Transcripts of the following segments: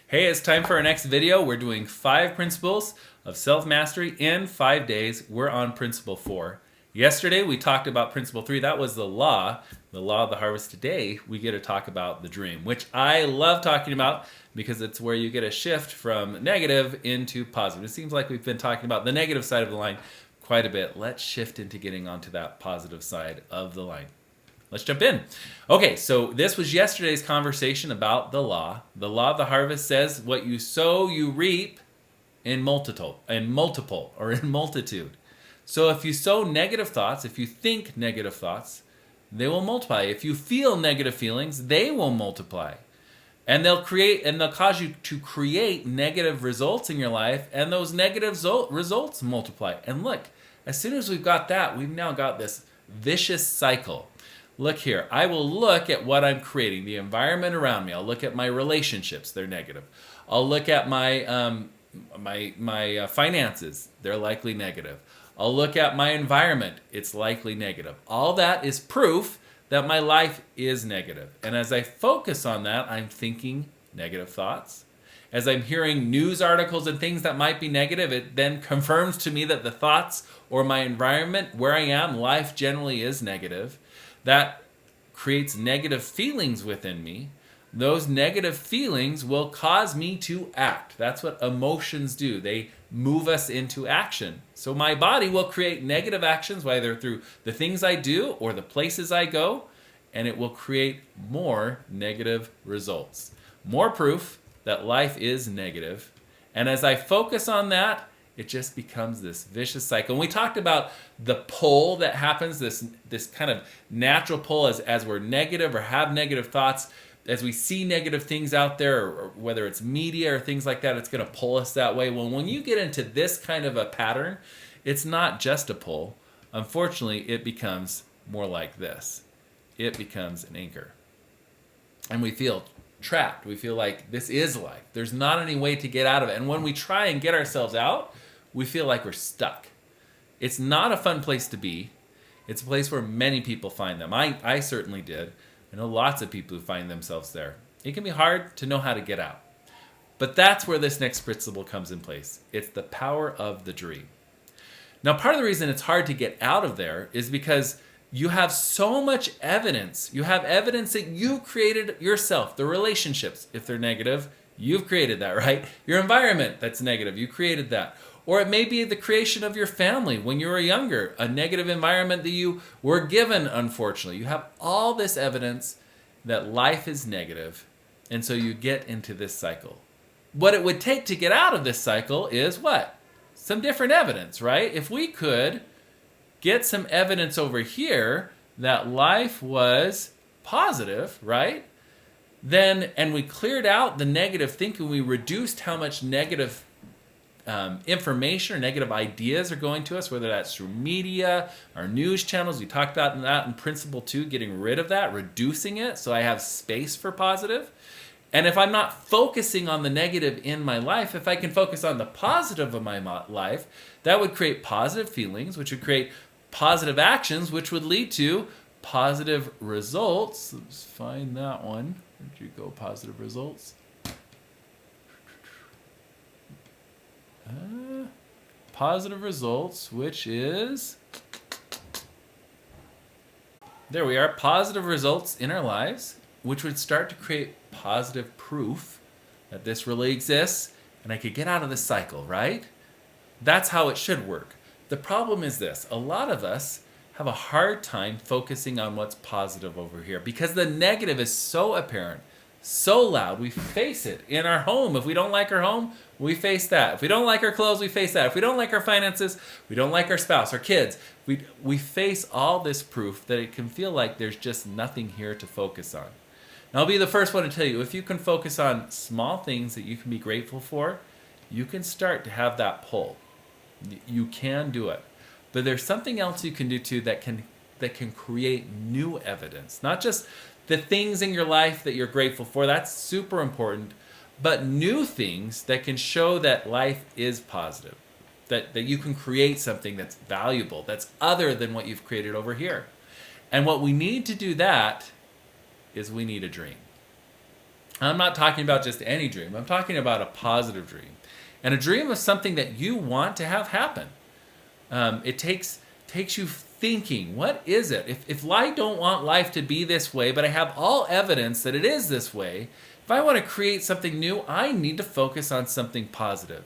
Hey, it's time for our next video. We're doing 5 principles of self-mastery in 5 days. We're on principle 4. Yesterday we talked about principle 3. That was the law of the harvest. Today we get to talk about the dream, which I love talking about because it's where you get a shift from negative into positive. It seems like we've been talking about the negative side of the line quite a bit. Let's shift into getting onto that positive side of the line. Let's jump in. Okay, so this was yesterday's conversation about the law. The law of the harvest says what you sow, you reap in multiple or in multitude. So if you sow negative thoughts, if you think negative thoughts, they will multiply. If you feel negative feelings, they will multiply. And they'll cause you to create negative results in your life, and those negative results multiply. And look, as soon as we've got that, we've now got this vicious cycle. Look here, I will look at what I'm creating, the environment around me. I'll look at my relationships, they're negative. I'll look at my finances, they're likely negative. I'll look at my environment, it's likely negative. All that is proof that my life is negative. And as I focus on that, I'm thinking negative thoughts. As I'm hearing news articles and things that might be negative, it then confirms to me that the thoughts or my environment, where I am, life generally is negative. That creates negative feelings within me. Those negative feelings will cause me to act. That's what emotions do. They move us into action. So my body will create negative actions, whether through the things I do or the places I go, and it will create more negative results. More proof that life is negative. And as I focus on that, it just becomes this vicious cycle. And we talked about the pull that happens, this kind of natural pull as we're negative or have negative thoughts, as we see negative things out there, or whether it's media or things like that, it's going to pull us that way. Well, when you get into this kind of a pattern, it's not just a pull. Unfortunately, it becomes more like this. It becomes an anchor. And we feel trapped. We feel like this is life. There's not any way to get out of it. And when we try and get ourselves out, we feel like we're stuck. It's not a fun place to be. It's a place where many people find them. I certainly did. I know lots of people who find themselves there. It can be hard to know how to get out. But that's where this next principle comes in place. It's the power of the dream. Now, part of the reason it's hard to get out of there is because you have so much evidence. You have evidence that you created yourself. The relationships, if they're negative, you've created that, right? Your environment that's negative, you created that. Or it may be the creation of your family when you were younger, a negative environment that you were given, unfortunately. You have all this evidence that life is negative, and so you get into this cycle. What it would take to get out of this cycle is what? Some different evidence, right? If we could get some evidence over here that life was positive, right? Then, and we cleared out the negative thinking, we reduced how much negative information or negative ideas are going to us, whether that's through media, our news channels. We talked about that in principle 2, getting rid of that, reducing it so I have space for positive. And if I'm not focusing on the negative in my life, if I can focus on the positive of my life, that would create positive feelings, which would create positive actions, which would lead to positive results. Let's find that one. Where'd you go? Positive results. Positive results, which is, there we are, positive results in our lives, which would start to create positive proof that this really exists and I could get out of this cycle, right? That's how it should work. The problem is this: a lot of us have a hard time focusing on what's positive over here because the negative is so apparent, so loud. We face it in our home. If we don't like our home, we face that. If we don't like our clothes, we face that. If we don't like our finances, we don't like our spouse, our kids. We face all this proof that it can feel like there's just nothing here to focus on. And I'll be the first one to tell you, if you can focus on small things that you can be grateful for, you can start to have that pull. You can do it. But there's something else you can do too that can create new evidence. Not just the things in your life that you're grateful for, that's super important, but new things that can show that life is positive, that you can create something that's valuable, that's other than what you've created over here. And what we need to do that is we need a dream. I'm not talking about just any dream. I'm talking about a positive dream. And a dream is something that you want to have happen. It takes you thinking, what is it? If I don't want life to be this way, but I have all evidence that it is this way, if I want to create something new, I need to focus on something positive.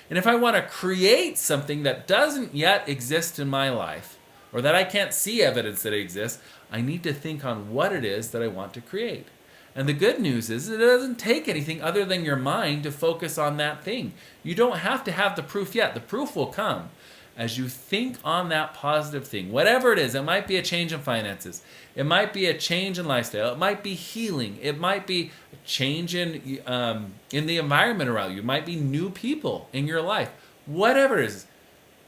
And if I want to create something that doesn't yet exist in my life, or that I can't see evidence that it exists, I need to think on what it is that I want to create. And the good news is it doesn't take anything other than your mind to focus on that thing. You don't have to have the proof yet. The proof will come as you think on that positive thing. Whatever it is, it might be a change in finances. It might be a change in lifestyle. It might be healing. It might be a change in the environment around you. It might be new people in your life. Whatever it is,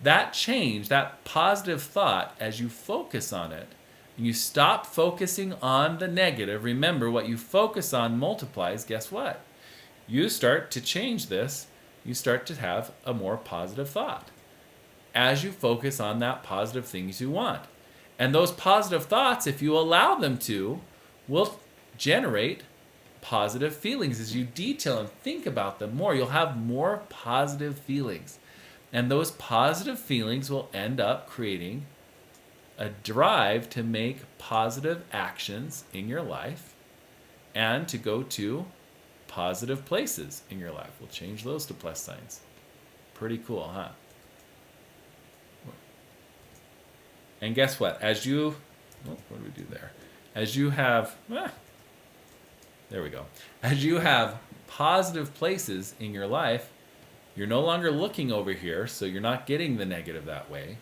that change, that positive thought, as you focus on it, and you stop focusing on the negative, remember what you focus on multiplies, guess what? You start to change this, you start to have a more positive thought as you focus on that positive things you want. And those positive thoughts, if you allow them to, will generate positive feelings. As you detail and think about them more, you'll have more positive feelings. And those positive feelings will end up creating a drive to make positive actions in your life and to go to positive places in your life. We'll change those to plus signs. Pretty cool, huh? And guess what? As you, what do we do there? As you have, there we go. As you have positive places in your life, you're no longer looking over here, so you're not getting the negative that way.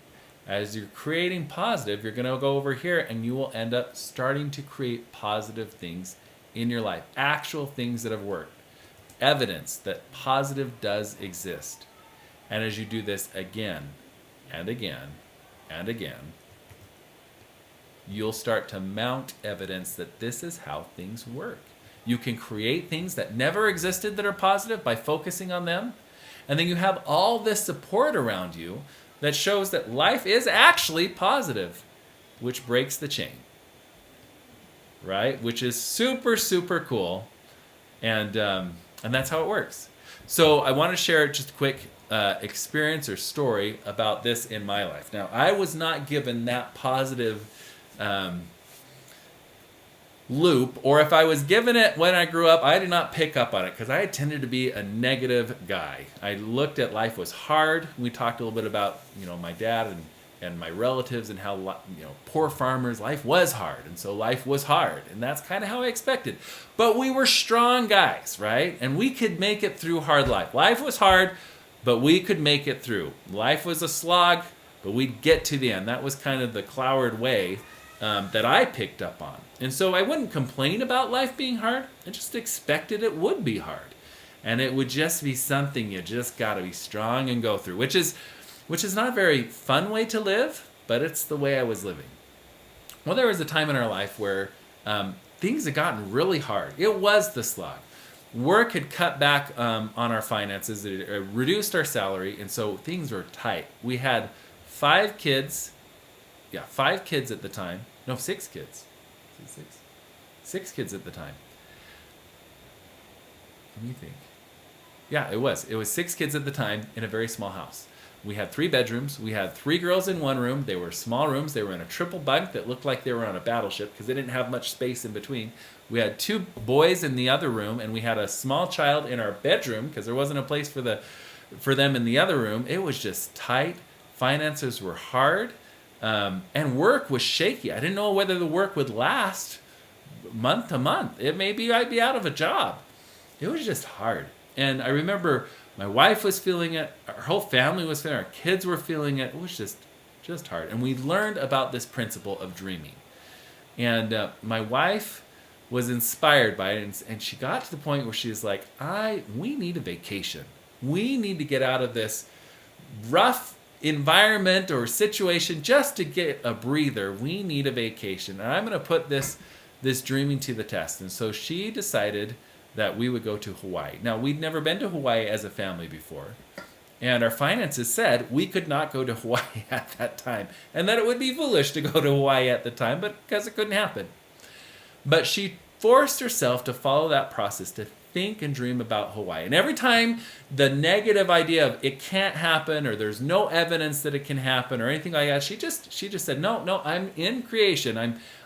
As you're creating positive, you're going to go over here and you will end up starting to create positive things in your life. Actual things that have worked. Evidence that positive does exist. And as you do this again and again and again, you'll start to mount evidence that this is how things work. You can create things that never existed that are positive by focusing on them. And then you have all this support around you that shows that life is actually positive, which breaks the chain, right? Which is super, super cool. And that's how it works. So I want to share just a quick experience or story about this in my life. Now, I was not given that positive loop, or if I was given it when I grew up, I did not pick up on it because I tended to be a negative guy. I looked at life was hard. We talked a little bit about, my dad and my relatives and how, poor farmers, life was hard. And so life was hard. And that's kind of how I expected. But we were strong guys, right? And we could make it through hard life. Life was hard, but we could make it through. Life was a slog, but we'd get to the end. That was kind of the Cloward way that I picked up on. And so I wouldn't complain about life being hard. I just expected it would be hard. And it would just be something you just got to be strong and go through, which is not a very fun way to live, but it's the way I was living. Well, there was a time in our life where things had gotten really hard. It was the slog. Work had cut back on our finances. It reduced our salary, and so things were tight. We had 5 kids. Yeah, 5 kids at the time. No, 6 kids. 6 kids at the time. What do you think? Yeah, it was. It was 6 kids at the time in a very small house. We had 3 bedrooms. We had 3 girls in one room. They were small rooms. They were in a triple bunk that looked like they were on a battleship because they didn't have much space in between. We had 2 boys in the other room, and we had a small child in our bedroom because there wasn't a place for them in the other room. It was just tight. Finances were hard. And work was shaky. I didn't know whether the work would last month to month. It may be I'd be out of a job. It was just hard. And I remember my wife was feeling it. Our whole family was feeling it. Our kids were feeling it. It was just hard. And we learned about this principle of dreaming. And my wife was inspired by it. And she got to the point where she was like, we need a vacation. We need to get out of this rough environment or situation just to get a breather. We need a vacation. And I'm going to put this dreaming to the test. And so she decided that we would go to Hawaii. Now, we'd never been to Hawaii as a family before. And our finances said we could not go to Hawaii at that time. And that it would be foolish to go to Hawaii at the time, but because it couldn't happen. But she forced herself to follow that process, to think and dream about Hawaii. And every time the negative idea of it can't happen, or there's no evidence that it can happen, or anything like that, she just said, no, I'm in creation.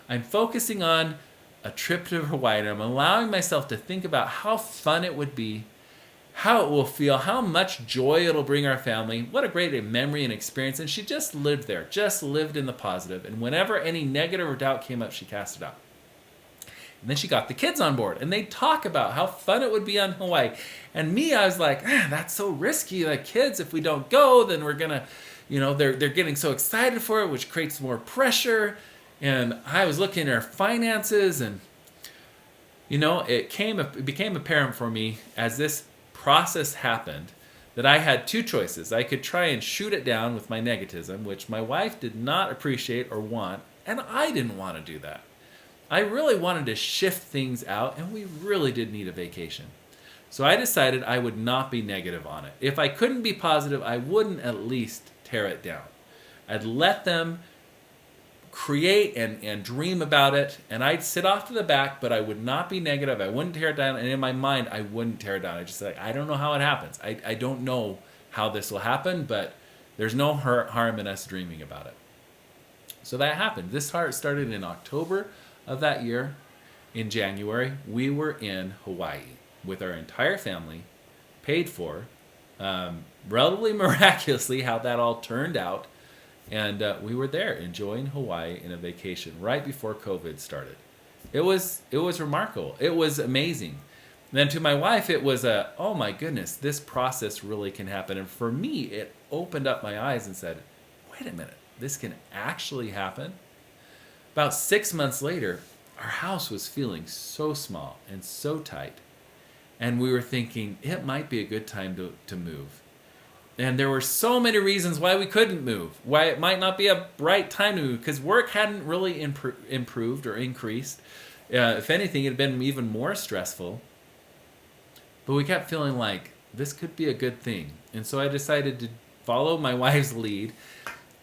I'm focusing on a trip to Hawaii, and I'm allowing myself to think about how fun it would be, how it will feel, how much joy it'll bring our family, what a great memory and experience. And she just lived there, just lived in the positive. And whenever any negative or doubt came up, she cast it out. And then she got the kids on board, and they talk about how fun it would be on Hawaii. And me, I was like, that's so risky. Like, kids, if we don't go, then we're going to, they're getting so excited for it, which creates more pressure. And I was looking at our finances, and, it became apparent for me as this process happened that I had two choices. I could try and shoot it down with my negativism, which my wife did not appreciate or want, and I didn't want to do that. I really wanted to shift things out, and we really did need a vacation. So I decided I would not be negative on it. If I couldn't be positive, I wouldn't at least tear it down. I'd let them create and dream about it, and I'd sit off to the back, but I would not be negative. I wouldn't tear it down, and in my mind, I wouldn't tear it down. I just like, I don't know how it happens. I don't know how this will happen, but there's no harm in us dreaming about it. So that happened. This started in October of that year. In January, we were in Hawaii with our entire family, paid for, relatively miraculously how that all turned out. And we were there enjoying Hawaii in a vacation right before COVID started. It was remarkable. It was amazing. And then to my wife, it was oh my goodness, this process really can happen. And for me, it opened up my eyes and said, wait a minute, this can actually happen? About 6 months later, our house was feeling so small and so tight. And we were thinking it might be a good time to move. And there were so many reasons why we couldn't move, why it might not be a right time to move, because work hadn't really improved or increased. If anything, it had been even more stressful. But we kept feeling like this could be a good thing. And so I decided to follow my wife's lead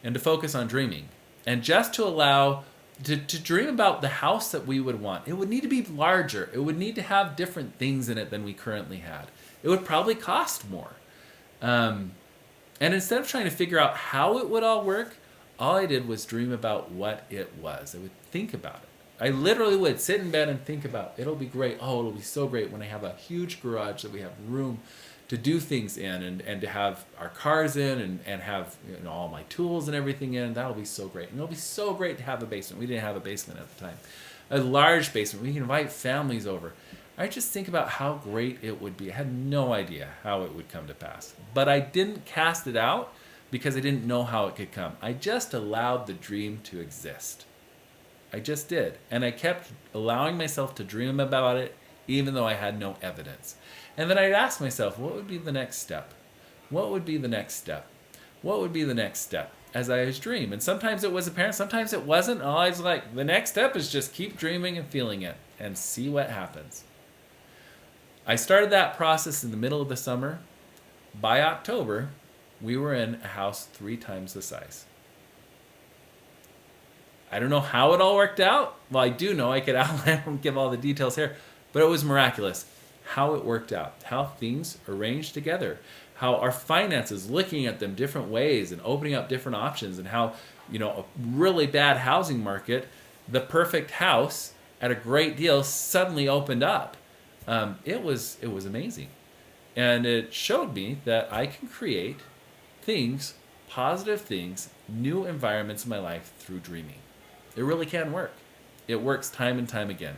and to focus on dreaming. And just to allow to dream about the house that we would want. It would need to be larger. It would need to have different things in it than we currently had. It would probably cost more. And instead of trying to figure out how it would all work, all I did was dream about what it was. I would think about it. I literally would sit in bed and think about, it'll be great. Oh, it'll be so great when I have a huge garage that we have room to do things in and to have our cars in and have all my tools and everything in. That'll be so great. And it'll be so great to have a basement. We didn't have a basement at the time. A large basement. We can invite families over. I just think about how great it would be. I had no idea how it would come to pass. But I didn't cast it out because I didn't know how it could come. I just allowed the dream to exist. I just did. And I kept allowing myself to dream about it even though I had no evidence. And then I'd ask myself, what would be the next step? What would be the next step? What would be the next step as I was dream? And sometimes it was apparent, sometimes it wasn't. I was like, the next step is just keep dreaming and feeling it and see what happens. I started that process in the middle of the summer. By October, we were in a house 3 times the size. I don't know how it all worked out. Well, I do know I could outline and give all the details here, but it was miraculous how it worked out, how things arranged together, how our finances, looking at them different ways and opening up different options, and how, a really bad housing market, the perfect house at a great deal suddenly opened up. It was amazing. And it showed me that I can create things, positive things, new environments in my life through dreaming. It really can work. It works time and time again.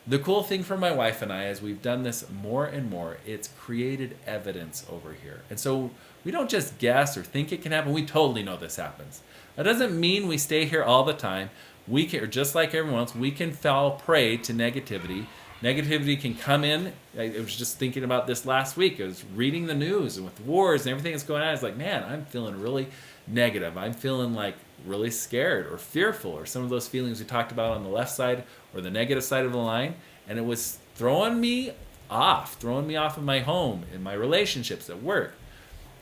The cool thing for my wife and I, as we've done this more and more, it's created evidence over here. And so we don't just guess or think it can happen. We totally know this happens. That doesn't mean we stay here all the time. We can, just like everyone else, we can fall prey to negativity. Negativity can come in. I was just thinking about this last week. I was reading the news and with wars and everything that's going on. I was like, man, I'm feeling really negative. I'm feeling like really scared or fearful, or some of those feelings we talked about on the left side or the negative side of the line. And it was throwing me off of my home and my relationships at work.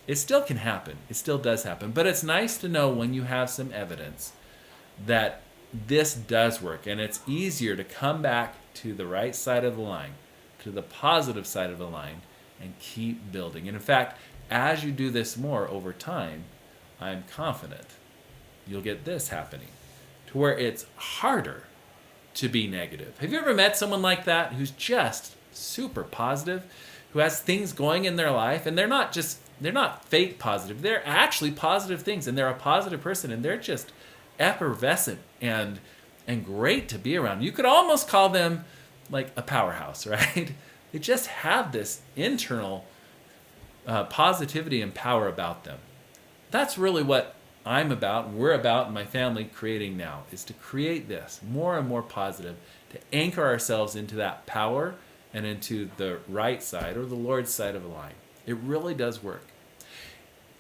It still can happen. It still does happen. But it's nice to know when you have some evidence that this does work, and it's easier to come back to the right side of the line, to the positive side of the line, and keep building. And in fact, as you do this more over time, I'm confident you'll get this happening to where it's harder to be negative. Have you ever met someone like that who's just super positive, who has things going in their life, and they're not fake positive, they're actually positive things, and they're a positive person, and they're just effervescent and great to be around. You could almost call them like a powerhouse, right? They just have this internal positivity and power about them. That's really what I'm about, and we're about in my family creating now, is to create this more and more positive, to anchor ourselves into that power and into the right side or the Lord's side of the line. It really does work.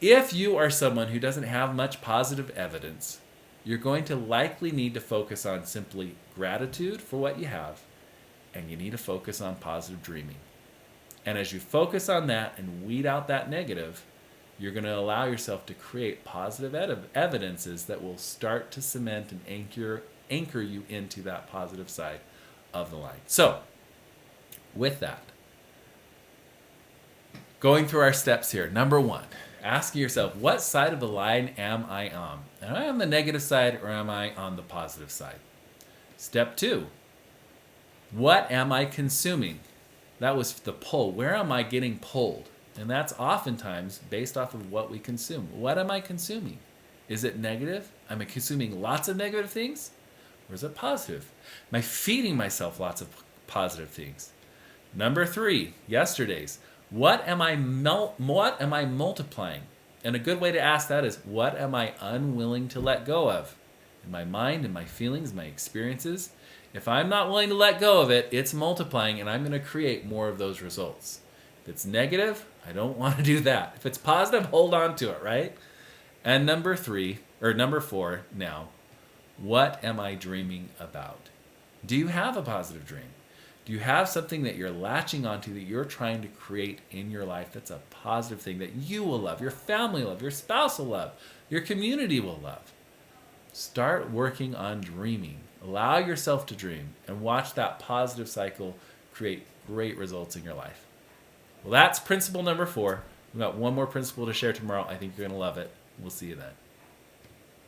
If you are someone who doesn't have much positive evidence, you're going to likely need to focus on simply gratitude for what you have, and you need to focus on positive dreaming. And as you focus on that and weed out that negative, you're going to allow yourself to create positive evidences that will start to cement and anchor you into that positive side of the line. So, with that, going through our steps here. Number 1, asking yourself, what side of the line am I on? Am I on the negative side or am I on the positive side? Step 2, what am I consuming? That was the pull. Where am I getting pulled? And that's oftentimes based off of what we consume. What am I consuming? Is it negative? Am I consuming lots of negative things? Or is it positive? Am I feeding myself lots of positive things? Number 3, yesterday's. What am I multiplying? And a good way to ask that is, what am I unwilling to let go of? In my mind, in my feelings, my experiences. If I'm not willing to let go of it, it's multiplying, and I'm going to create more of those results. If it's negative, I don't want to do that. If it's positive, hold on to it, right? And number 4 now, what am I dreaming about? Do you have a positive dream? Do you have something that you're latching onto, that you're trying to create in your life that's a positive thing that you will love, your family will love, your spouse will love, your community will love? Start working on dreaming. Allow yourself to dream and watch that positive cycle create great results in your life. Well, that's principle number 4. We've got one more principle to share tomorrow. I think you're going to love it. We'll see you then.